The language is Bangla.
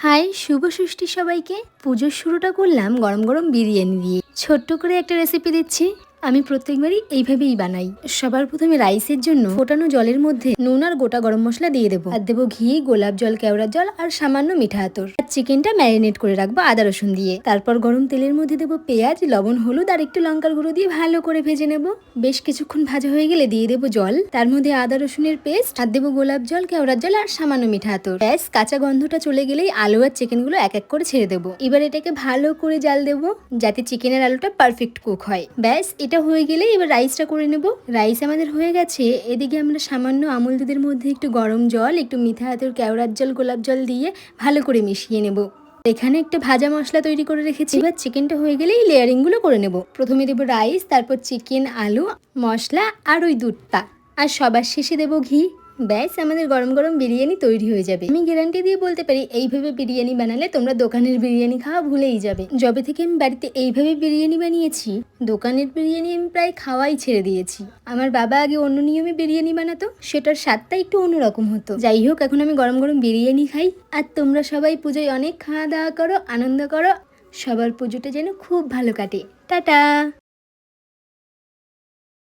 হাই, শুভ ষষ্ঠী সবাইকে। পুজোর শুরুটা করলাম গরম গরম বিরিয়ানি দিয়ে। ছোট্ট করে একটা রেসিপি দিচ্ছি। আমি প্রত্যেকবারই এইভাবেই বানাই। সবার প্রথমে রাইসের জন্য ফোটানো জলের মধ্যে নুন আর গোটা গরম মশলা দিয়ে দেবো, আর দেবো ঘি, গোলাপ জল, কেওড়ার জল আর সামান্য মিঠা আতর। আর চিকেনটা ম্যারিনেট করে রাখবো আদা রসুন দিয়ে। তারপর গরম তেলের মধ্যে দেবো পেঁয়াজ, লবণ, হলুদ আর একটু লঙ্কার গুঁড়ো দিয়ে ভালো করে ভেজে নেব। বেশ কিছুক্ষণ ভাজা হয়ে গেলে দিয়ে দেবো জল, তার মধ্যে আদা রসুনের পেস্ট, আর দেবো গোলাপ জল, কেওড়ার জল আর সামান্য মিঠা আতর। ব্যাস, কাঁচা গন্ধটা চলে গেলেই আলু আর চিকেনগুলো এক এক করে ছেড়ে দেবো। এবার এটাকে ভালো করে জাল দেবো যাতে চিকেনের আলুটা পারফেক্ট কুক হয়। ব্যাস, এটা হয়ে গেলে এবার রাইসটা করে নেব। রাইস আমাদের হয়ে গেছে। এদিকে আমরা সামান্য আমুল দুধের মধ্যে একটু গরম জল, একটু মিঠা আতর, কেওড়ার জল, গোলাপ জল দিয়ে ভালো করে মিশিয়ে নেব। এখানে একটা ভাজা মশলা তৈরি করে রেখেছি। এবার চিকেনটা হয়ে গেলে এই লেয়ারিং গুলো করে নেব। প্রথমে দেবো রাইস, তারপর চিকেন, আলু, মশলা আর ওই দুধটা, আর সবার শেষে দেবো ঘি। ব্যাস, আমাদের গরম গরম বিরিয়ানি তৈরি হয়ে যাবে। আমি গ্যারান্টি দিয়ে বলতে পারি, এইভাবে বিরিয়ানি বানালে তোমরা দোকানের বিরিয়ানি খাওয়া ভুলেই যাবে। যবে থেকে আমি বাড়িতে এইভাবে বিরিয়ানি বানিয়েছি, দোকানের বিরিয়ানি আমি প্রায় খাওয়াই ছেড়ে দিয়েছি। আমার বাবা আগে অন্য নিয়মে বিরিয়ানি বানাতো, সেটার স্বাদটা একটু অন্যরকম হতো। যাই হোক, এখন আমি গরম গরম বিরিয়ানি খাই। আর তোমরা সবাই পুজোয় অনেক খাওয়া দাওয়া করো, আনন্দ করো। সবার পুজোটা যেন খুব ভালো কাটে। টাটা।